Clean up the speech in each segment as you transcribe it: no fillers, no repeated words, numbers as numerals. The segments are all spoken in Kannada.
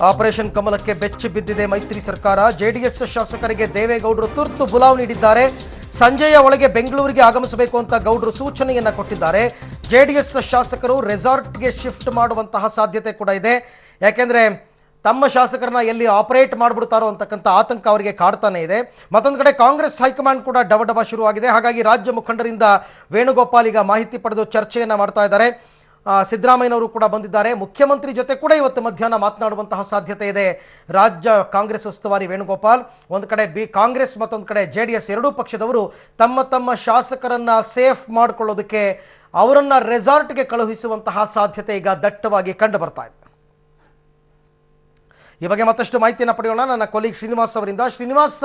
ಆಪರೇಷನ್ ಕಮಲಕ್ಕೆ ಬೆಚ್ಚಿ ಬಿದ್ದಿದೆ ಮೈತ್ರಿ ಸರ್ಕಾರ. ಜೆಡಿಎಸ್ ಶಾಸಕರಿಗೆ ದೇವೇಗೌಡರು ತುರ್ತು ಬುಲಾವ್ ನೀಡಿದ್ದಾರೆ. ಸಂಜೆಯ ಒಳಗೆ ಬೆಂಗಳೂರಿಗೆ ಆಗಮಿಸಬೇಕು ಅಂತ ಗೌಡರು ಸೂಚನೆಯನ್ನ ಕೊಟ್ಟಿದ್ದಾರೆ. ಜೆಡಿಎಸ್ ಶಾಸಕರು ರೆಸಾರ್ಟ್ಗೆ ಶಿಫ್ಟ್ ಮಾಡುವಂತಹ ಸಾಧ್ಯತೆ ಕೂಡ ಇದೆ. ಯಾಕೆಂದ್ರೆ ತಮ್ಮ ಶಾಸಕರನ್ನ ಎಲ್ಲಿ ಆಪರೇಟ್ ಮಾಡಿಬಿಡ್ತಾರೋ ಅಂತಕ್ಕಂಥ ಆತಂಕ ಅವರಿಗೆ ಕಾಡ್ತಾನೆ ಇದೆ. ಮತ್ತೊಂದು ಕಡೆ ಕಾಂಗ್ರೆಸ್ ಹೈಕಮಾಂಡ್ ಕೂಡ ಡಬಡಬ ಶುರುವಾಗಿದೆ. ಹಾಗಾಗಿ ರಾಜ್ಯ ಮುಖಂಡರಿಂದ ವೇಣುಗೋಪಾಲ್ ಈಗ ಮಾಹಿತಿ ಪಡೆದು ಚರ್ಚೆಯನ್ನು ಮಾಡ್ತಾ ಇದ್ದಾರೆ. ಸಿದ್ದರಾಮಯ್ಯನವರು ಕೂಡ ಬಂದಿದ್ದಾರೆ. ಮುಖ್ಯಮಂತ್ರಿ ಜೊತೆ ಕೂಡ ಇವತ್ತು ಮಧ್ಯಾಹ್ನ ಮಾತನಾಡುವಂತಹ ಸಾಧ್ಯತೆ ಇದೆ ರಾಜ್ಯ ಕಾಂಗ್ರೆಸ್ ಉಸ್ತುವಾರಿ ವೇಣುಗೋಪಾಲ್. ಒಂದು ಕಡೆ ಕಾಂಗ್ರೆಸ್ ಮತ್ತೊಂದು ಕಡೆ ಜೆಡಿಎಸ್ ಎರಡೂ ಪಕ್ಷದವರು ತಮ್ಮ ತಮ್ಮ ಶಾಸಕರನ್ನ ಸೇಫ್ ಮಾಡಿಕೊಳ್ಳೋದಕ್ಕೆ ಅವರನ್ನ ರೆಸಾರ್ಟ್ಗೆ ಕಳುಹಿಸುವಂತಹ ಸಾಧ್ಯತೆ ಈಗ ದಟ್ಟವಾಗಿ ಕಂಡು ಬರ್ತಾ ಇದೆ. ಈ ಬಗ್ಗೆ ಮತ್ತಷ್ಟು ಮಾಹಿತಿಯನ್ನು ಪಡೆಯೋಣ ನನ್ನ ಕೊಲೀಗ್ ಶ್ರೀನಿವಾಸ್ ಅವರಿಂದ. ಶ್ರೀನಿವಾಸ್,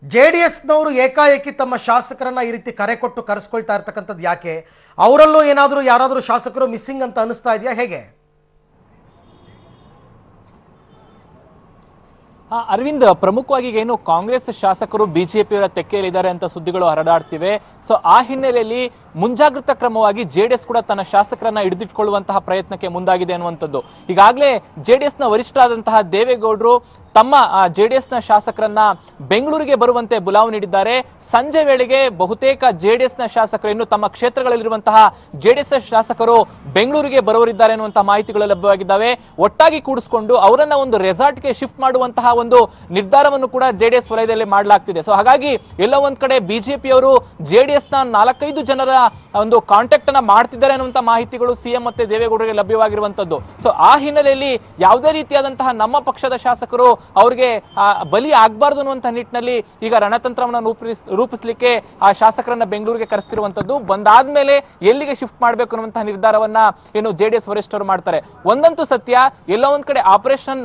ಜೆಡಿಎಸ್ನವರು ಏಕಾಏಕಿ ತಮ್ಮ ಶಾಸಕರನ್ನ ಈ ರೀತಿ ಕರೆ ಕೊಟ್ಟು ಕರೆಸ್ಕೊಳ್ತಾ ಇರ್ತಕ್ಕಂಥದ್ದು ಯಾಕೆ? ಅವರಲ್ಲೂ ಯಾರಾದರೂ ಶಾಸಕರು ಮಿಸ್ಸಿಂಗ್ ಅಂತ ಅನಿಸ್ತಾ ಇದೆಯಾ, ಹೇಗೆ? ಅರವಿಂದ್, ಪ್ರಮುಖವಾಗಿ ಏನು ಕಾಂಗ್ರೆಸ್ ಶಾಸಕರು ಬಿಜೆಪಿಯವರ ತೆಕ್ಕೆಯಲ್ಲಿದ್ದಾರೆ ಅಂತ ಸುದ್ದಿಗಳು ಹರದಾಡ್ತಿವೆ. ಸೊ ಆ ಹಿನ್ನೆಲೆಯಲ್ಲಿ ಮುಂಜಾಗ್ರತಾ ಕ್ರಮವಾಗಿ ಜೆಡಿಎಸ್ ಕೂಡ ತನ್ನ ಶಾಸಕರನ್ನ ಹಿಡಿದಿಟ್ಕೊಳ್ಳುವಂತಹ ಪ್ರಯತ್ನಕ್ಕೆ ಮುಂದಾಗಿದೆ ಅನ್ನುವಂಥದ್ದು. ಈಗಾಗಲೇ ಜೆಡಿಎಸ್ನ ವರಿಷ್ಠರಾದಂತಹ ದೇವೇಗೌಡರು ತಮ್ಮ ಜೆಡಿಎಸ್ನ ಶಾಸಕರನ್ನ ಬೆಂಗಳೂರಿಗೆ ಬರುವಂತೆ ಬುಲಾವ್ ನೀಡಿದ್ದಾರೆ. ಸಂಜೆ ವೇಳೆಗೆ ಬಹುತೇಕ ಜೆಡಿಎಸ್ನ ಶಾಸಕರು ಇನ್ನು ತಮ್ಮ ಕ್ಷೇತ್ರಗಳಲ್ಲಿರುವಂತಹ ಜೆಡಿಎಸ್ ಶಾಸಕರು ಬೆಂಗಳೂರಿಗೆ ಬರುವರಿದ್ದಾರೆ ಅನ್ನುವಂತಹ ಮಾಹಿತಿಗಳು ಲಭ್ಯವಾಗಿದ್ದಾವೆ. ಒಟ್ಟಾಗಿ ಕೂಡಿಸಿಕೊಂಡು ಅವರನ್ನ ಒಂದು ರೆಸಾರ್ಟ್ಗೆ ಶಿಫ್ಟ್ ಮಾಡುವಂತಹ ಒಂದು ನಿರ್ಧಾರವನ್ನು ಕೂಡ ಜೆಡಿಎಸ್ ವಲಯದಲ್ಲಿ ಮಾಡಲಾಗ್ತಿದೆ. ಸೊ ಹಾಗಾಗಿ ಎಲ್ಲ ಒಂದ್ ಕಡೆ ಬಿಜೆಪಿಯವರು ಜೆಡಿಎಸ್ನ 4-5 ಜನರ ಒಂದು ಕಾಂಟ್ಯಾಕ್ಟ್ ಅನ್ನ ಮಾಡ್ತಿದ್ದಾರೆ ಅನ್ನುವಂತಹ ಮಾಹಿತಿಗಳು ಸಿಎಂ ಮತ್ತೆ ದೇವೇಗೌಡರಿಗೆ ಲಭ್ಯವಾಗಿರುವಂತದ್ದು. ಸೊ ಆ ಹಿನ್ನೆಲೆಯಲ್ಲಿ ಯಾವುದೇ ರೀತಿಯಾದಂತಹ ನಮ್ಮ ಪಕ್ಷದ ಶಾಸಕರು ಅವ್ರಿಗೆ ಬಲಿ ಆಗ್ಬಾರ್ದು ಅನ್ನುವಂತಹ ನಿಟ್ಟಿನಲ್ಲಿ ಈಗ ರಣತಂತ್ರವನ್ನು ರೂಪಿಸಲಿಕ್ಕೆ ಆ ಶಾಸಕರನ್ನ ಬೆಂಗಳೂರಿಗೆ ಕರೆಸ್ತಿರುವಂತದ್ದು. ಬಂದಾದ್ಮೇಲೆ ಎಲ್ಲಿಗೆ ಶಿಫ್ಟ್ ಮಾಡಬೇಕು ಅನ್ನುವಂತಹ ನಿರ್ಧಾರವನ್ನ ಏನು ಜೆಡಿಎಸ್ ವರಿಷ್ಠರು ಮಾಡ್ತಾರೆ. ಒಂದಂತೂ ಸತ್ಯ, ಎಲ್ಲ ಒಂದ್ ಕಡೆ ಆಪರೇಷನ್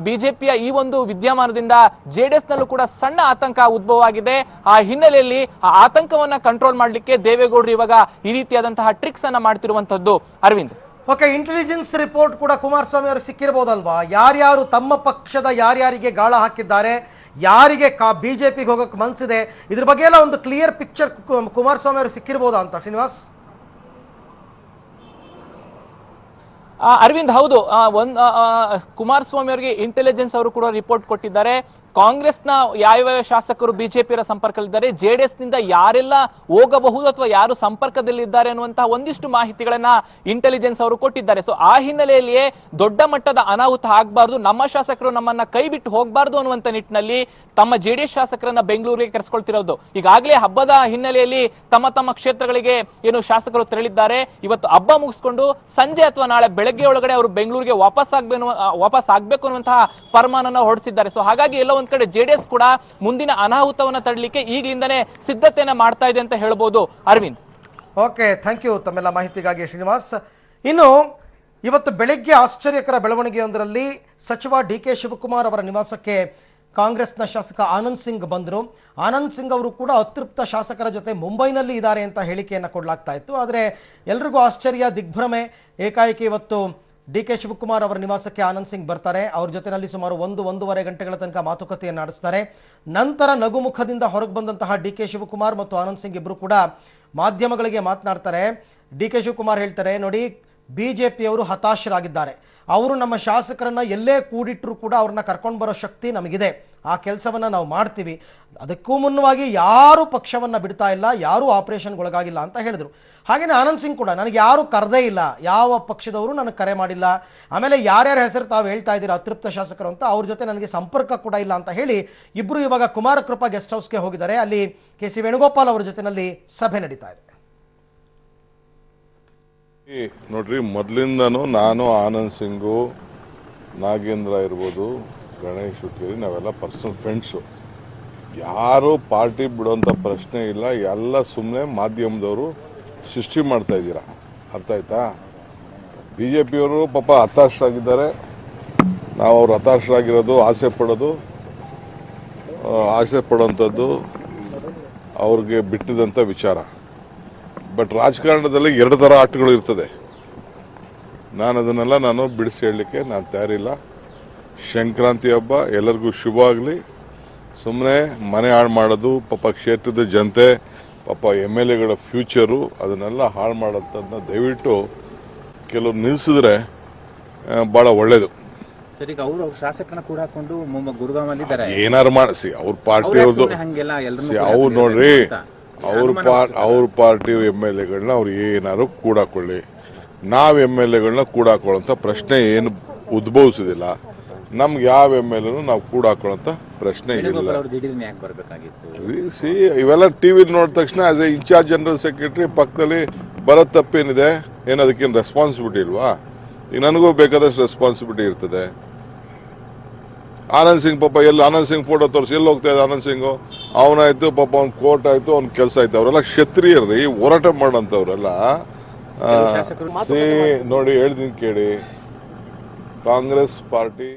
ಬಿಜೆಪಿಯ ಈ ಒಂದು ವಿದ್ಯಮಾನದಿಂದ ಜೆಡಿಎಸ್ ನಲ್ಲೂ ಕೂಡ ಸಣ್ಣ ಆತಂಕ ಉದ್ಭವ ಆಗಿದೆ. ಆ ಹಿನ್ನೆಲೆಯಲ್ಲಿ ಆ ಆತಂಕವನ್ನ ಕಂಟ್ರೋಲ್ ಮಾಡ್ಲಿಕ್ಕೆ ದೇವೇಗೌಡರು ಇವಾಗ ಈ ರೀತಿಯಾದಂತಹ ಟ್ರಿಕ್ಸ್ ಅನ್ನ ಮಾಡ್ತಿರುವಂತದ್ದು. ಅರವಿಂದ್, ಓಕೆ, ಇಂಟೆಲಿಜೆನ್ಸ್ ರಿಪೋರ್ಟ್ ಕೂಡ ಕುಮಾರಸ್ವಾಮಿ ಅವರಿಗೆ ಸಿಕ್ಕಿರಬಹುದಲ್ವಾ? ಯಾರ್ಯಾರು ತಮ್ಮ ಪಕ್ಷದ ಯಾರ್ಯಾರಿಗೆ ಗಾಳ ಹಾಕಿದ್ದಾರೆ, ಯಾರಿಗೆ ಬಿಜೆಪಿಗೆ ಹೋಗಕ್ಕೆ ಮನಸ್ಸಿದೆ, ಇದ್ರ ಬಗ್ಗೆ ಎಲ್ಲ ಒಂದು ಕ್ಲಿಯರ್ ಪಿಕ್ಚರ್ ಕುಮಾರಸ್ವಾಮಿ ಅವ್ರಿಗೆ ಸಿಕ್ಕಿರಬಹುದಾ ಅಂತ ಶ್ರೀನಿವಾಸ್? ಅರವಿಂದ್, ಹೌದು. ಕುಮಾರಸ್ವಾಮಿ ಅವರಿಗೆ ಇಂಟೆಲಿಜೆನ್ಸ್ ಅವರು ಕೂಡ ರಿಪೋರ್ಟ್ ಕೊಟ್ಟಿದ್ದಾರೆ. ಕಾಂಗ್ರೆಸ್ನ ಯಾವ ಶಾಸಕರು ಬಿಜೆಪಿಯವರ ಸಂಪರ್ಕದಲ್ಲಿದ್ದಾರೆ, ಜೆಡಿಎಸ್ ನಿಂದ ಯಾರೆಲ್ಲ ಹೋಗಬಹುದು ಅಥವಾ ಯಾರು ಸಂಪರ್ಕದಲ್ಲಿದ್ದಾರೆ ಅನ್ನುವಂತಹ ಒಂದಿಷ್ಟು ಮಾಹಿತಿಗಳನ್ನ ಇಂಟೆಲಿಜೆನ್ಸ್ ಅವರು ಕೊಟ್ಟಿದ್ದಾರೆ. ಸೊ ಆ ಹಿನ್ನೆಲೆಯಲ್ಲಿಯೇ ದೊಡ್ಡ ಮಟ್ಟದ ಅನಾಹುತ ಆಗಬಾರ್ದು, ನಮ್ಮ ಶಾಸಕರು ನಮ್ಮನ್ನ ಕೈ ಬಿಟ್ಟು ಹೋಗಬಾರ್ದು ಅನ್ನುವಂತ ನಿಟ್ಟಿನಲ್ಲಿ ತಮ್ಮ ಜೆಡಿಎಸ್ ಶಾಸಕರನ್ನ ಬೆಂಗಳೂರಿಗೆ ಕರೆಸ್ಕೊಳ್ತಿರೋದು. ಈಗಾಗಲೇ ಹಬ್ಬದ ಹಿನ್ನೆಲೆಯಲ್ಲಿ ತಮ್ಮ ತಮ್ಮ ಕ್ಷೇತ್ರಗಳಿಗೆ ಏನು ಶಾಸಕರು ತೆರಳಿದ್ದಾರೆ. ಇವತ್ತು ಹಬ್ಬ ಮುಗಿಸ್ಕೊಂಡು ಸಂಜೆ ಅಥವಾ ನಾಳೆ ಬೆಳಗ್ಗೆ ಒಳಗಡೆ ಅವರು ಬೆಂಗಳೂರಿಗೆ ವಾಪಸ್ ಆಗ್ಬೇಕು ಅನ್ನುವಂತಹ ಫರ್ಮಾನನ್ನ ಹೊರಡಿಸಿದ್ದಾರೆ. ಸೊ ಹಾಗಾಗಿ ಎಲ್ಲ ಒಂದ್ ಕಡೆ ಜೆಡಿಎಸ್ ಕೂಡ ಮುಂದಿನ ಅನಾಹುತವನ್ನ ತಡಲಿಕ್ಕೆ ಈಗಲಿಂದನೇ ಸಿದ್ಧತೆಯನ್ನ ಮಾಡ್ತಾ ಇದೆ ಅಂತ ಹೇಳ್ಬೋದು. ಅರವಿಂದ್, ಓಕೆ, ಥ್ಯಾಂಕ್ ಯು ತಮ್ಮೆಲ್ಲ ಮಾಹಿತಿಗಾಗಿ ಶ್ರೀನಿವಾಸ್. ಇನ್ನು ಇವತ್ತು ಬೆಳಗ್ಗೆ ಆಶ್ಚರ್ಯಕರ ಬೆಳವಣಿಗೆಯೊಂದರಲ್ಲಿ ಸಚಿವ ಡಿ.ಕೆ. ಶಿವಕುಮಾರ್ ಅವರ ನಿವಾಸಕ್ಕೆ ಕಾಂಗ್ರೆಸ್ನ ಶಾಸಕ ಆನಂದ್ ಸಿಂಗ್ ಬಂದರು. ಆನಂದ್ ಸಿಂಗ್ ಅವರು ಕೂಡ ಅತೃಪ್ತ ಶಾಸಕರ ಜೊತೆ ಮುಂಬೈನಲ್ಲಿ ಇದ್ದಾರೆ ಅಂತ ಹೇಳಿಕೆಯನ್ನು ಕೊಡಲಾಗ್ತಾ ಇತ್ತು. ಆದರೆ ಎಲ್ರಿಗೂ ಆಶ್ಚರ್ಯ, ದಿಗ್ಭ್ರಮೆ. ಏಕಾಏಕಿ ಇವತ್ತು ಡಿ.ಕೆ. ಶಿವಕುಮಾರ್ ಅವರ ನಿವಾಸಕ್ಕೆ ಆನಂದ್ ಸಿಂಗ್ ಬರ್ತಾರೆ. ಅವ್ರ ಜೊತೆನಲ್ಲಿ ಸುಮಾರು 1-1.5 ಗಂಟೆಗಳ ತನಕ ಮಾತುಕತೆಯನ್ನು ನಡೆಸ್ತಾರೆ. ನಂತರ ನಗುಮುಖದಿಂದ ಹೊರಗೆ ಬಂದಂತಹ ಡಿ.ಕೆ. ಶಿವಕುಮಾರ್ ಮತ್ತು ಆನಂದ್ ಸಿಂಗ್ ಇಬ್ಬರು ಕೂಡ ಮಾಧ್ಯಮಗಳಿಗೆ ಮಾತನಾಡ್ತಾರೆ. ಡಿ.ಕೆ. ಶಿವಕುಮಾರ್ ಹೇಳ್ತಾರೆ, ನೋಡಿ, ಬಿಜೆಪಿಯವರು ಹತಾಶರಾಗಿದ್ದಾರೆ. ಅವರು ನಮ್ಮ ಶಾಸಕರನ್ನ ಎಲ್ಲೇ ಕೂಡಿಟ್ಟರು ಕೂಡ ಅವ್ರನ್ನ ಕರ್ಕೊಂಡು ಬರೋ ಶಕ್ತಿ ನಮಗಿದೆ. ಆ ಕೆಲಸವನ್ನು ನಾವು ಮಾಡ್ತೀವಿ. ಅದಕ್ಕೂ ಮುನ್ನವಾಗಿ ಯಾರೂ ಪಕ್ಷವನ್ನು ಬಿಡ್ತಾ ಇಲ್ಲ, ಯಾರೂ ಆಪರೇಷನ್ಗೊಳಗಾಗಿಲ್ಲ ಅಂತ ಹೇಳಿದರು. ಹಾಗೆಯೇ ಆನಂದ್ ಸಿಂಗ್ ಕೂಡ ನನಗೆ ಯಾರೂ ಕರೆದೇ ಇಲ್ಲ, ಯಾವ ಪಕ್ಷದವರು ನನಗೆ ಕರೆ ಮಾಡಿಲ್ಲ. ಆಮೇಲೆ ಯಾರ್ಯಾರ ಹೆಸರು ತಾವು ಹೇಳ್ತಾ ಇದ್ದೀರಾ ಅತೃಪ್ತ ಶಾಸಕರು ಅಂತ, ಅವ್ರ ಜೊತೆ ನನಗೆ ಸಂಪರ್ಕ ಕೂಡ ಇಲ್ಲ ಅಂತ ಹೇಳಿ ಇಬ್ಬರು ಇವಾಗ ಕುಮಾರಕೃಪಾ ಗೆಸ್ಟ್ ಹೌಸ್ಗೆ ಹೋಗಿದ್ದಾರೆ. ಅಲ್ಲಿ ಕೆ.ಸಿ. ವೇಣುಗೋಪಾಲ್ ಅವರ ಜೊತೆನಲ್ಲಿ ಸಭೆ ನಡೀತಾ ಇದೆ. ನೋಡ್ರಿ, ಮೊದಲಿಂದನೂ ನಾನು ಆನಂದ್ ಸಿಂಗು, ನಾಗೇಂದ್ರ ಇರ್ಬೋದು, ಗಣೇಶ್ ಹುಕ್ಕೇರಿ ನಾವೆಲ್ಲ ಪರ್ಸನಲ್ ಫ್ರೆಂಡ್ಸು. ಯಾರು ಪಾರ್ಟಿ ಬಿಡುವಂಥ ಪ್ರಶ್ನೆ ಇಲ್ಲ. ಎಲ್ಲ ಸುಮ್ಮನೆ ಮಾಧ್ಯಮದವರು ಸೃಷ್ಟಿ ಮಾಡ್ತಾ ಇದ್ದೀರಾ, ಅರ್ಥ ಆಯ್ತಾ? ಬಿಜೆಪಿಯವರು ಪಾಪ ಹತಾಶರಾಗಿದ್ದಾರೆ. ನಾವು ಅವ್ರು ಹತಾಶರಾಗಿರೋದು, ಆಸೆ ಪಡೋಂಥದ್ದು ಅವ್ರಿಗೆ ಬಿಟ್ಟಿದಂಥ ವಿಚಾರ. ಬಟ್ ರಾಜಕಾರಣದಲ್ಲಿ 2 ಥರ ಆಟಗಳು ಇರ್ತದೆ. ಅದನ್ನೆಲ್ಲ ಬಿಡಿಸಿ ಹೇಳಲಿಕ್ಕೆ ನಾನು ತಯಾರಿಲ್ಲ. ಸಂಕ್ರಾಂತಿ ಹಬ್ಬ ಎಲ್ಲರಿಗೂ ಶುಭ ಆಗಲಿ. ಸುಮ್ಮನೆ ಮನೆ ಹಾಳು ಮಾಡೋದು, ಪಾಪ ಕ್ಷೇತ್ರದ ಜನತೆ, ಪಾಪ MLAಗಳ ಫ್ಯೂಚರು, ಅದನ್ನೆಲ್ಲ ಹಾಳು ಮಾಡೋದನ್ನ ದಯವಿಟ್ಟು ಕೆಲವರು ನಿಲ್ಲಿಸಿದ್ರೆ ಭಾಳ ಒಳ್ಳೆಯದು. ಸರ್ ಈಗ ಅವ್ರ ಶಾಸಕರನ್ನ ಕೂಡ ಹಾಕೊಂಡು ಗುರುಗಾಮಲ್ಲಿ ಇದ್ದಾರೆ. ಏನಾರು ಮಾಡಿಸಿ ಅವ್ರ ಪಾರ್ಟಿ ಅವ್ರದ್ದು ಹಂಗೆಲ್ಲ ಅವ್ರು ನೋಡ್ರಿ ಅವ್ರ ಪಾರ್ಟಿ MLA-ಗಳನ್ನ ಅವ್ರು ಏನಾರು ಕೂಡಾಕೊಳ್ಳಿ. ನಾವ್ MLA-ಗಳನ್ನ ಕೂಡಾಕೊಳ್ಳೋಂಥ ಪ್ರಶ್ನೆ ಏನು ಉದ್ಭವಿಸುದಿಲ್ಲ. ನಮ್ಗೆ ಯಾವ MLA ನಾವು ಕೂಡಾಕೊಳ್ಳೋಂಥ ಪ್ರಶ್ನೆ ಇಲ್ಲ. ಯಾಕೆ ಬರ್ಬೇಕಾಗಿತ್ತು? ಸಿ ಇವೆಲ್ಲ ಟಿವಿ ನೋಡಿದ ತಕ್ಷಣ as a incharge general secretary ಪಕ್ಕದಲ್ಲಿ ಬರೋದ್ ತಪ್ಪೇನಿದೆ? ಏನದಕ್ಕೇನು ರೆಸ್ಪಾನ್ಸಿಬಿಲಿಟಿ ಇಲ್ವಾ? ಈಗ ನನಗೂ ಬೇಕಾದಷ್ಟು ರೆಸ್ಪಾನ್ಸಿಬಿಲಿಟಿ ಇರ್ತದೆ. ಆನಂದ್ ಸಿಂಗ್ ಪಾಪ ಆನಂದ್ ಸಿಂಗ್ ಫೋಟೋ ತೋರಿಸಿ ಎಲ್ಲಿ ಹೋಗ್ತಾ ಇದೆ ಆನಂದ್ ಸಿಂಗು? ಅವನಾಯ್ತು ಪಾಪ ಅವ್ನ ಕೋರ್ಟ್ ಆಯ್ತು, ಅವ್ನ ಕೆಲಸ ಆಯ್ತು. ಅವರೆಲ್ಲ ಕ್ಷತ್ರಿಯರ್ರಿ, ಹೋರಾಟ ಮಾಡೋಂಥವ್ರೆಲ್ಲ. ನೋಡಿ ಹೇಳ್ತೀನಿ ಕೇಳಿ, ಕಾಂಗ್ರೆಸ್ ಪಾರ್ಟಿ